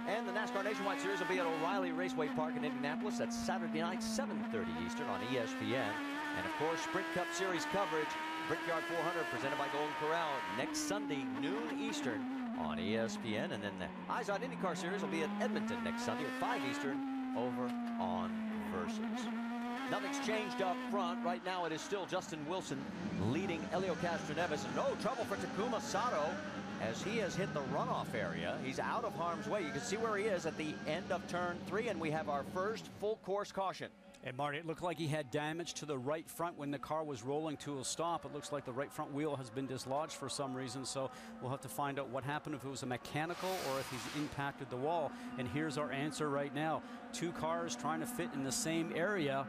And the NASCAR Nationwide Series will be at O'Reilly Raceway Park in Indianapolis. That's Saturday night, 7:30 Eastern on ESPN. And, of course, Sprint Cup Series coverage, Brickyard 400, presented by Golden Corral, next Sunday, noon Eastern on ESPN. And then the IZOD INDYCAR Series will be at Edmonton next Sunday at 5 Eastern over on Versus. Nothing's changed up front. Right now it is still Justin Wilson leading Helio Castroneves. No trouble for Takuma Sato as he has hit the runoff area. He's out of harm's way. You can see where he is at the end of turn 3, and we have our first full course caution. And Marty, it looked like he had damage to the right front when the car was rolling to a stop. It looks like the right front wheel has been dislodged for some reason, so we'll have to find out what happened, if it was a mechanical or if he's impacted the wall. And here's our answer right now. Two cars trying to fit in the same area,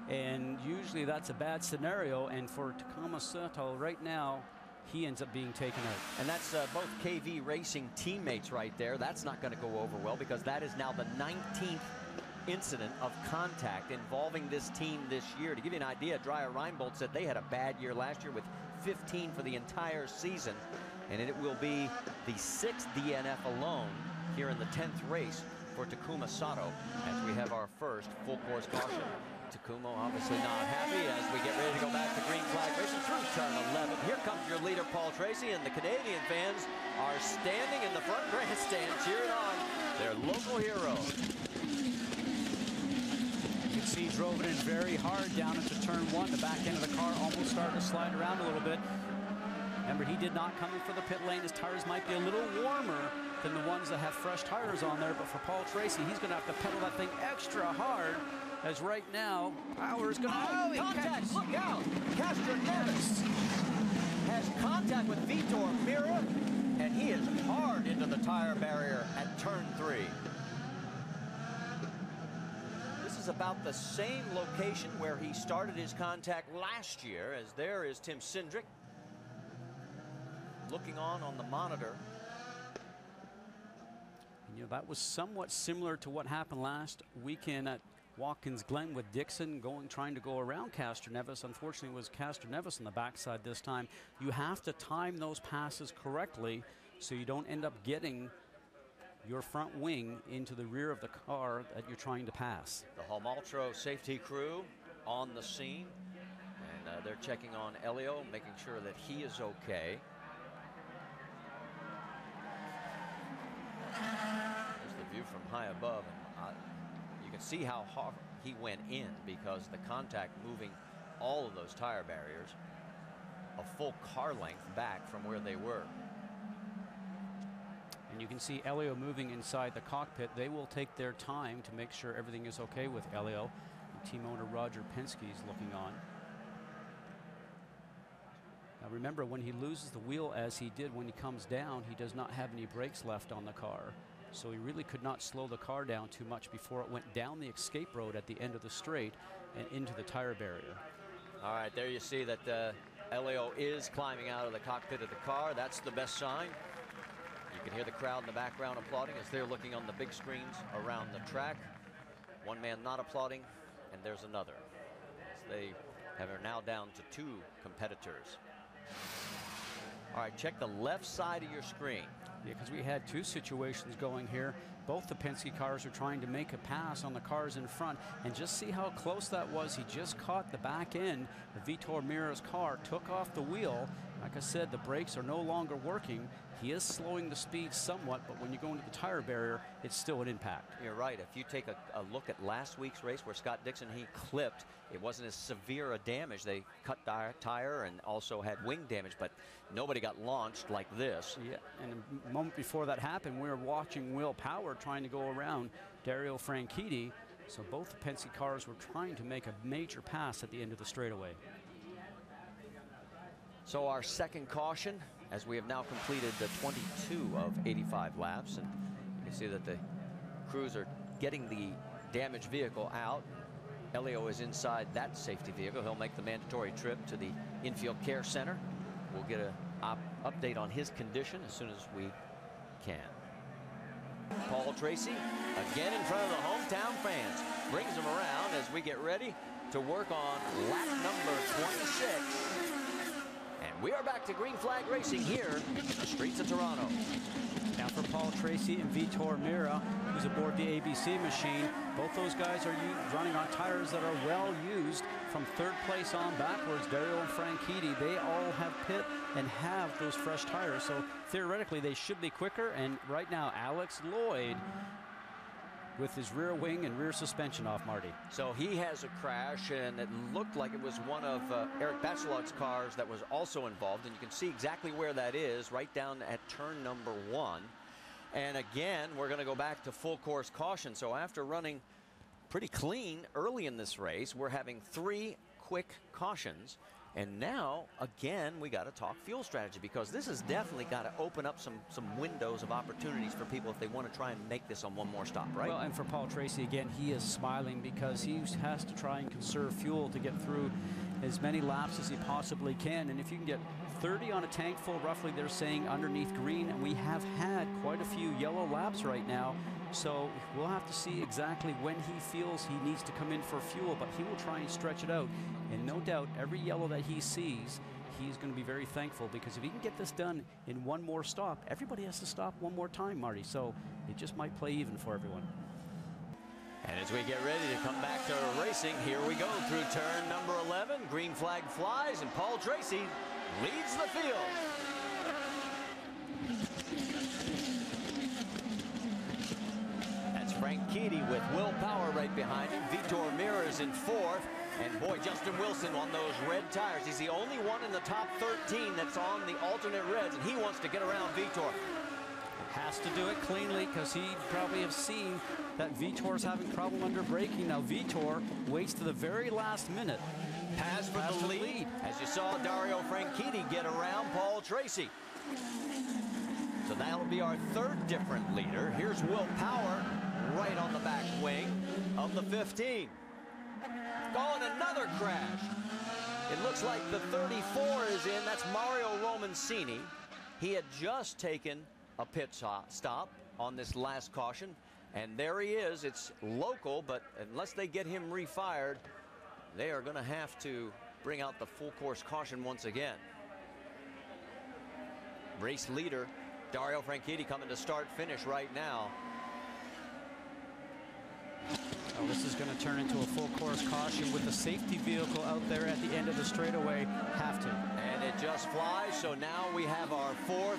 and usually that's a bad scenario. And for Takuma Sato right now, he ends up being taken out. And that's both KV Racing teammates right there. That's not going to go over well because that is now the 19th incident of contact involving this team this year. To give you an idea, Dreyer Reinbold said they had a bad year last year with 15 for the entire season, and it will be the 6th DNF alone here in the 10th race for Takuma Sato as we have our first full course caution. Takuma obviously not happy as we get ready to go back to green flag racing through turn 11. Here comes your leader, Paul Tracy, and the Canadian fans are standing in the front grandstand cheering on their local hero. He drove it in very hard down into turn 1. The back end of the car almost started to slide around a little bit. Remember, he did not come in for the pit lane. His tires might be a little warmer than the ones that have fresh tires on there, but for Paul Tracy, he's going to have to pedal that thing extra hard, as right now, power is going to... Oh, contact! Look out! Castroneves has contact with Vitor Mira, and he is hard into the tire barrier at turn 3. Is about the same location where he started his contact last year, as there is Tim Cindric looking on the monitor. And, you know, that was somewhat similar to what happened last weekend at Watkins Glen with Dixon trying to go around Castroneves. Unfortunately, it was Castroneves on the backside this time. You have to time those passes correctly so you don't end up getting your front wing into the rear of the car that you're trying to pass. The Halmaltro safety crew on the scene, and they're checking on Helio, making sure that he is okay. There's the view from high above, and you can see how hard he went in because the contact moving all of those tire barriers a full car length back from where they were. And you can see Helio moving inside the cockpit. They will take their time to make sure everything is okay with Helio. Team owner Roger Penske is looking on. Now remember, when he loses the wheel as he did when he comes down, he does not have any brakes left on the car. So he really could not slow the car down too much before it went down the escape road at the end of the straight and into the tire barrier. All right, there you see that Helio is climbing out of the cockpit of the car. That's the best sign. You can hear the crowd in the background applauding as they're looking on the big screens around the track. One man not applauding, and there's another. So they are now down to 2 competitors. All right, check the left side of your screen. Yeah, because we had 2 situations going here. Both the Penske cars are trying to make a pass on the cars in front, and just see how close that was. He just caught the back end of Vitor Mira's car, took off the wheel. Like I said, the brakes are no longer working. He is slowing the speed somewhat, but when you go into the tire barrier, it's still an impact. You're right. If you take a look at last week's race where Scott Dixon, he clipped, it wasn't as severe a damage. They cut tire and also had wing damage, but nobody got launched like this. Yeah, and a moment before that happened, we were watching Will Power trying to go around Dario Franchitti. So both the Penske cars were trying to make a major pass at the end of the straightaway. So our second caution, as we have now completed the 22 of 85 laps, and you can see that the crews are getting the damaged vehicle out. Helio is inside that safety vehicle. He'll make the mandatory trip to the infield care center. We'll get an update on his condition as soon as we can. Paul Tracy, again in front of the hometown fans, brings them around as we get ready to work on lap number 26. And we are back to green flag racing here in the streets of Toronto. Now for Paul Tracy and Vitor Mira, who's aboard the ABC machine. Both those guys are running on tires that are well used from third place on backwards. Dario and Franchitti, they all have pit and have those fresh tires. So theoretically, they should be quicker. And right now, Alex Lloyd with his rear wing and rear suspension off, Marty. So he has a crash, and it looked like it was one of Eric Bachelot's cars that was also involved, and you can see exactly where that is, right down at turn number 1. And again, we're going to go back to full course caution. So after running pretty clean early in this race, we're having 3 quick cautions. And now, again, we got to talk fuel strategy, because this has definitely got to open up some windows of opportunities for people if they want to try and make this on one more stop, right? Well, and for Paul Tracy, again, he is smiling because he has to try and conserve fuel to get through as many laps as he possibly can. And if you can get 30 on a tank full, roughly, they're saying underneath green, and we have had quite a few yellow laps right now. So we'll have to see exactly when he feels he needs to come in for fuel, but he will try and stretch it out. And no doubt, every yellow that he sees, he's going to be very thankful, because if he can get this done in one more stop, everybody has to stop one more time, Marty. So it just might play even for everyone. And as we get ready to come back to racing, here we go through turn number 11. Green flag flies, and Paul Tracy leads the field. Franchitti with Will Power right behind him. Vitor Mira is in 4th. And boy, Justin Wilson on those red tires. He's the only one in the top 13 that's on the alternate reds, and he wants to get around Vitor. Has to do it cleanly, because he probably have seen that Vitor's having trouble under braking. Now Vitor waits to the very last minute. Pass for the lead. As you saw Dario Franchitti get around Paul Tracy. So that'll be our 3rd different leader. Here's Will Power right on the back wing of the 15. Oh, and another crash. It looks like the 34 is in. That's Mario Romancini. He had just taken a pit stop on this last caution, and there he is. It's local, but unless they get him refired, they are going to have to bring out the full course caution once again. Race leader Dario Franchitti coming to start finish right now. Oh, this is going to turn into a full course caution with the safety vehicle out there at the end of the straightaway. Have to. And it just flies. So now we have our 4th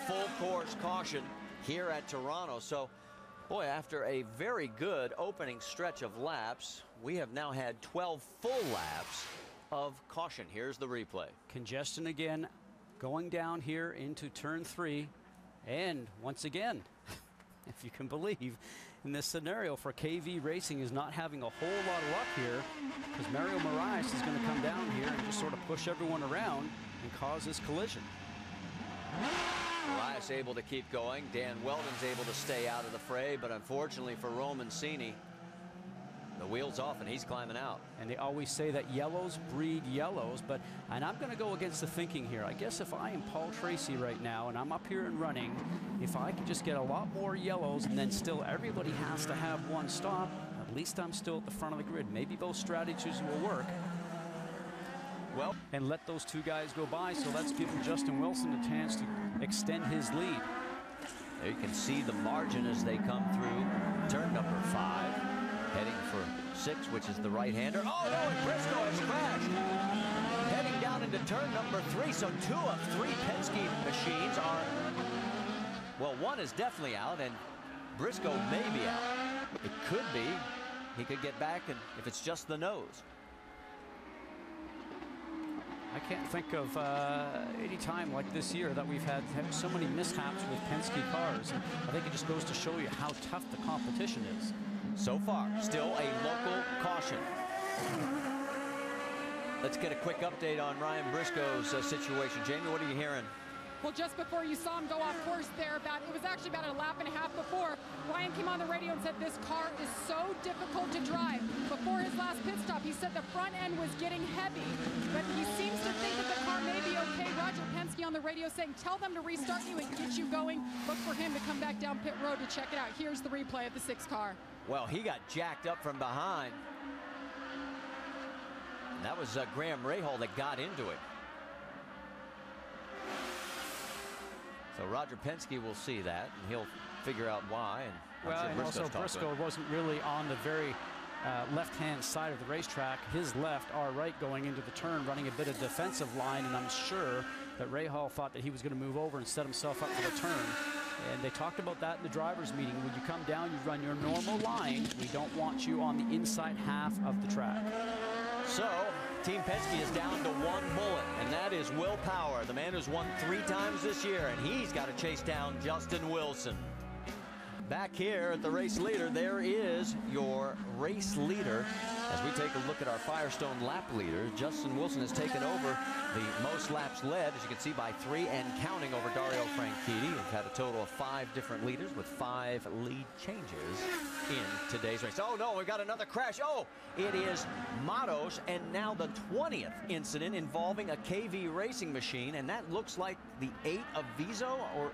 full course caution here at Toronto. So, boy, after a very good opening stretch of laps, we have now had 12 full laps of caution. Here's the replay. Congestion again going down here into turn 3. And once again, if you can believe, in this scenario for KV Racing is not having a whole lot of luck here, because Mario Moraes is going to come down here and just sort of push everyone around and cause this collision. Moraes able to keep going. Dan Weldon's able to stay out of the fray, but unfortunately for Romancini, the wheel's off and he's climbing out. And they always say that yellows breed yellows, and I'm going to go against the thinking here. I guess if I am Paul Tracy right now and I'm up here and running, if I can just get a lot more yellows and then still everybody has to have one stop, at least I'm still at the front of the grid. Maybe those strategies will work. Well, and let those 2 guys go by, so let's give Justin Wilson a chance to extend his lead. There you can see the margin as they come through turn number 5. Heading for 6, which is the right-hander. Oh, no, and Briscoe has crashed. Heading down into turn number 3. So 2 of 3 Penske machines are, well, 1 is definitely out, and Briscoe may be out. It could be. He could get back, and if it's just the nose. I can't think of any time like this year that we've had so many mishaps with Penske cars. And I think it just goes to show you how tough the competition is. So far, still a local caution. Let's get a quick update on Ryan Briscoe's situation. Jamie, what are you hearing? Well, just before you saw him go off course there, it was actually about a lap and a half before, Ryan came on the radio and said this car is so difficult to drive. Before his last pit stop, he said the front end was getting heavy, but he seems to think that the car may be okay. Roger Penske on the radio saying, tell them to restart you and get you going. Look for him to come back down pit road to check it out. Here's the replay of the 6 car. Well, he got jacked up from behind. And that was Graham Rahal that got into it. So Roger Penske will see that, and he'll figure out why. And well, sure and also Briscoe wasn't really on the very left-hand side of the racetrack. His left, our right, going into the turn, running a bit of defensive line, and I'm sure that Ray Hall thought that he was going to move over and set himself up for the turn. And they talked about that in the driver's meeting. When you come down, you run your normal line. We don't want you on the inside half of the track. So, Team Penske is down to one bullet, and that is Will Power, the man who's won 3 times this year, and he's got to chase down Justin Wilson. Back here at the race leader, there is your race leader. As we take a look at our Firestone lap leader, Justin Wilson has taken over the most laps led, as you can see, by 3 and counting over Dario Franchitti. We've had a total of 5 different leaders with 5 lead changes in today's race. Oh no, we've got another crash. Oh, it is Matos, and now the 20th incident involving a KV racing machine, and that looks like the 8 of Viso, or...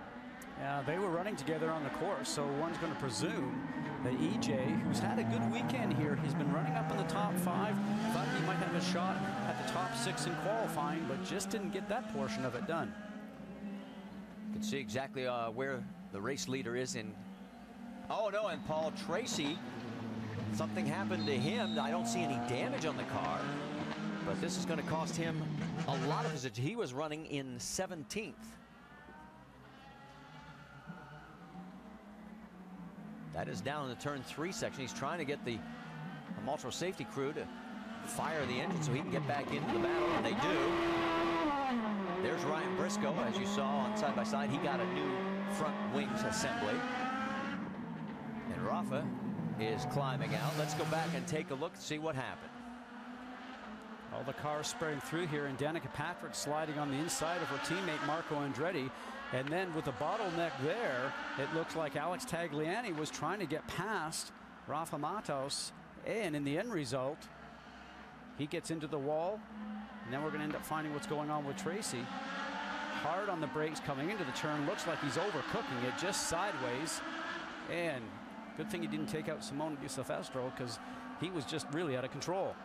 Yeah, they were running together on the course, so one's going to presume that EJ, who's had a good weekend here, he's been running up in the top 5. Thought he might have a shot at the top 6 in qualifying, but just didn't get that portion of it done. You can see exactly where the race leader is in. Oh no, and Paul Tracy, something happened to him. I don't see any damage on the car, but this is going to cost him a lot of position. He was running in 17th. That is down in the turn 3 section. He's trying to get the Maltro safety crew to fire the engine so he can get back into the battle, and they do. There's Ryan Briscoe, as you saw on side by side. He got a new front wings assembly. And Rafa is climbing out. Let's go back and take a look and see what happened. All the cars spraying through here, and Danica Patrick sliding on the inside of her teammate Marco Andretti. And then with the bottleneck there, it looks like Alex Tagliani was trying to get past Rafa Matos. And in the end result, he gets into the wall. And then we're going to end up finding what's going on with Tracy. Hard on the brakes coming into the turn. Looks like he's overcooking it just sideways. And good thing he didn't take out Simone Di Silvestro, because he was just really out of control.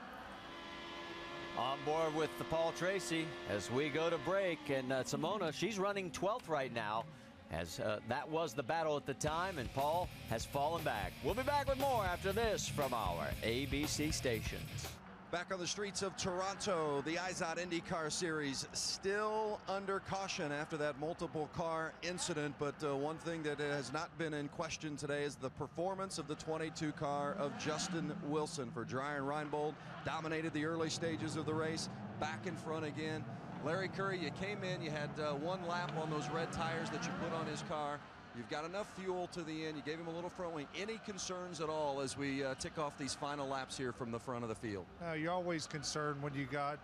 On board with the Paul Tracy as we go to break, and Simona, she's running 12th right now, as that was the battle at the time, and Paul has fallen back. We'll be back with more after this from our ABC stations. Back on the streets of Toronto, the IZOD IndyCar Series still under caution after that multiple car incident. But one thing that has not been in question today is the performance of the 22 car of Justin Wilson. For Brian Reinbold, dominated the early stages of the race, back in front again. Larry Curry, you came in, you had 1 lap on those red tires that you put on his car. You've got enough fuel to the end. You gave him a little front wing. Any concerns at all as we tick off these final laps here from the front of the field? You're always concerned when you got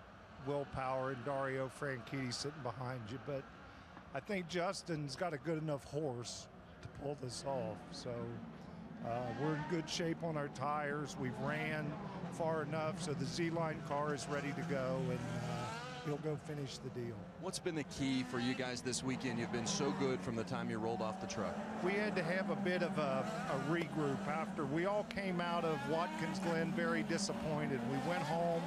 Will Power and Dario Franchitti sitting behind you, but I think Justin's got a good enough horse to pull this off. So we're in good shape on our tires. We've ran far enough so the Z-Line car is ready to go, and he'll go finish the deal. What's been the key for you guys this weekend? You've been so good from the time you rolled off the truck. We had to have a bit of a regroup after we all came out of Watkins Glen very disappointed. We went home,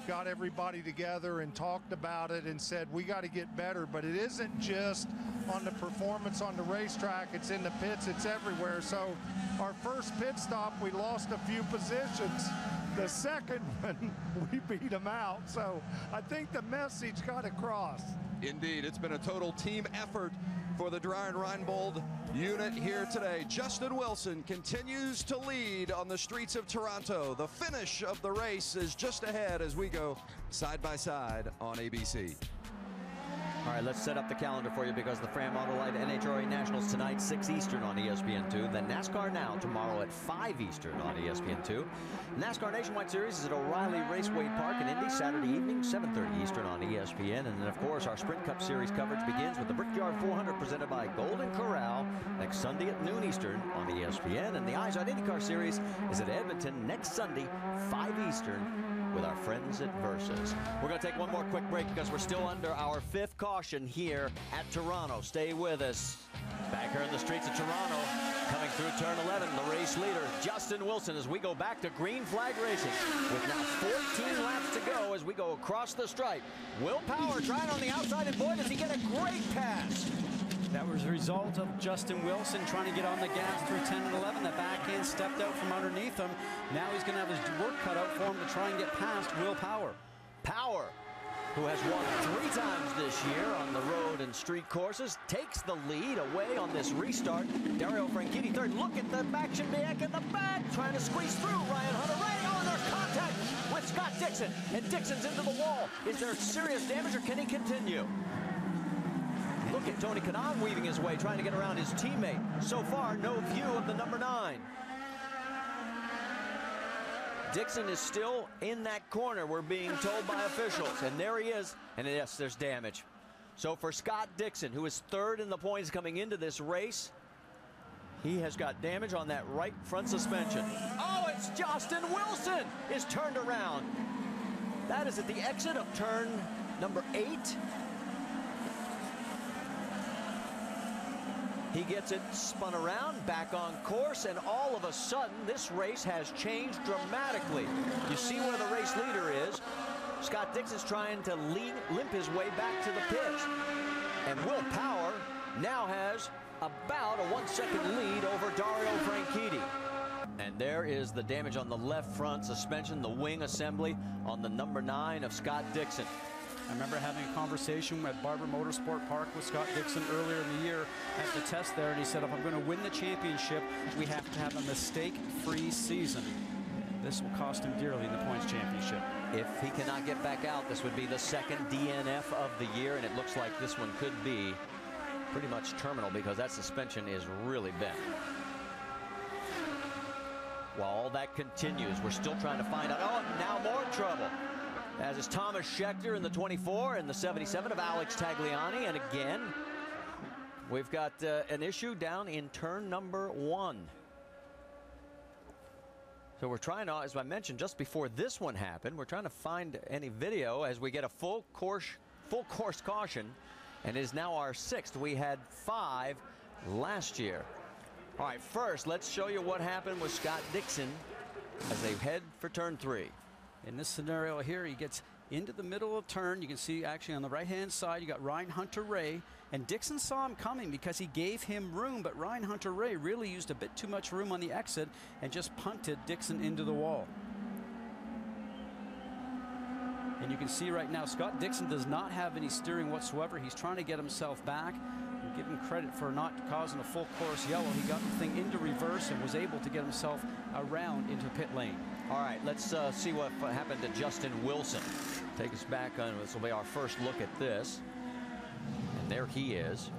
got everybody together and talked about it and said we got to get better. But it isn't just on the performance on the racetrack, it's in the pits, it's everywhere. So our first pit stop, we lost a few positions. The second one, we beat them out. So I think the message got across. Indeed, it's been a total team effort for the Brian Reinbold unit here today. Justin Wilson continues to lead on the streets of Toronto. The finish of the race is just ahead as we go side by side on ABC. All right, let's set up the calendar for you, because the Fram Autolite NHRA Nationals tonight, 6 Eastern on ESPN2. Then NASCAR Now tomorrow at 5 Eastern on ESPN2. NASCAR Nationwide Series is at O'Reilly Raceway Park in Indy Saturday evening, 7:30 Eastern on ESPN. And then, of course, our Sprint Cup Series coverage begins with the Brickyard 400 presented by Golden Corral next Sunday at noon Eastern on ESPN. And the IZOD IndyCar Series is at Edmonton next Sunday, 5 Eastern, with our friends at Versus. We're going to take one more quick break because we're still under our 5th caution here at Toronto. Stay with us. Back here in the streets of Toronto, coming through turn 11, the race leader, Justin Wilson, as we go back to green flag racing with now 14 laps to go as we go across the stripe. Will Power trying on the outside, and boy, does he get a great pass. That was a result of Justin Wilson trying to get on the gas through 10 and 11. The backhand stepped out from underneath him. Now he's going to have his work cut out for him to try and get past Will Power. Power, who has won 3 times this year on the road and street courses, takes the lead away on this restart. Dario Franchitti third. Look at the back. Shimbiak in the back, trying to squeeze through. Ryan Hunter-Reay. Oh, and there's contact with Scott Dixon. And Dixon's into the wall. Is there serious damage, or can he continue? Look at Tony Kanaan weaving his way, trying to get around his teammate. So far, no view of the number 9. Dixon is still in that corner, we're being told by officials. And there he is. And yes, there's damage. So for Scott Dixon, who is 3rd in the points coming into this race, he has got damage on that right front suspension. Oh, it's Justin Wilson is turned around. That is at the exit of turn number 8. He gets it spun around, back on course, and all of a sudden, this race has changed dramatically. You see where the race leader is. Scott Dixon's trying to limp his way back to the pits. And Will Power now has about a 1-second lead over Dario Franchitti. And there is the damage on the left front suspension, the wing assembly on the number 9 of Scott Dixon. I remember having a conversation at Barber Motorsport Park with Scott Dixon earlier in the year at the test there, and he said, if I'm going to win the championship, we have to have a mistake-free season. This will cost him dearly in the points championship. If he cannot get back out, this would be the 2nd DNF of the year, and it looks like this one could be pretty much terminal because that suspension is really bent. While all that continues, we're still trying to find out. Oh, now more trouble. As is Thomas Schechter in the 24 and the 77 of Alex Tagliani. And again, we've got an issue down in turn number 1. So we're trying to, as I mentioned just before this one happened, we're trying to find any video as we get a full course caution. And it is now our 6th. We had 5 last year. All right, first, let's show you what happened with Scott Dixon as they head for turn 3. In this scenario here, he gets into the middle of turn. You can see actually on the right-hand side, you got Ryan Hunter-Reay. And Dixon saw him coming because he gave him room, but Ryan Hunter-Reay really used a bit too much room on the exit and just punted Dixon into the wall. And you can see right now, Scott Dixon does not have any steering whatsoever. He's trying to get himself back. And give him credit for not causing a full course yellow. He got the thing into reverse and was able to get himself around into pit lane. All right, let's see what happened to Justin Wilson. Take us back on, this will be our first look at this. And there he is.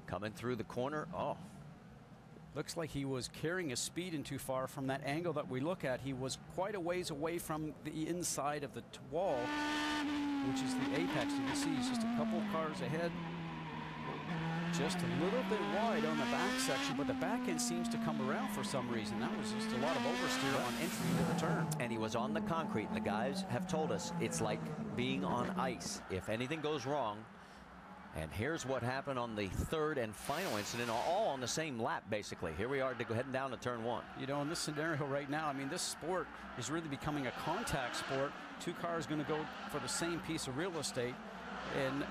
Coming through the corner. Oh. Looks like he was carrying his speed in too far. From that angle that we look at, he was quite a ways away from the inside of the wall, which is the apex. You can see he's just a couple cars ahead. Just a little bit wide on the back section, but the back end seems to come around for some reason. That was just a lot of oversteer on entry into the turn. And he was on the concrete, and the guys have told us it's like being on ice. If anything goes wrong, and here's what happened on the 3rd and final incident, all on the same lap, basically. Here we are heading down to turn 1. You know, in this scenario right now, I mean, this sport is really becoming a contact sport. 2 cars going to go for the same piece of real estate, and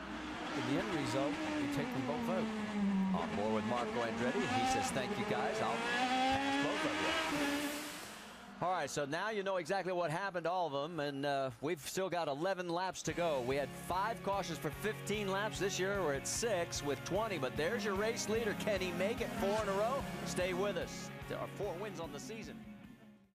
in the end result, you take them both out. On board with Marco Andretti. He says, thank you, guys. I'll pass both of you. All right, so now you know exactly what happened to all of them, and we've still got 11 laps to go. We had 5 cautions for 15 laps. This year we're at 6 with 20, but there's your race leader. Can he make it 4 in a row? Stay with us. There are 4 wins on the season.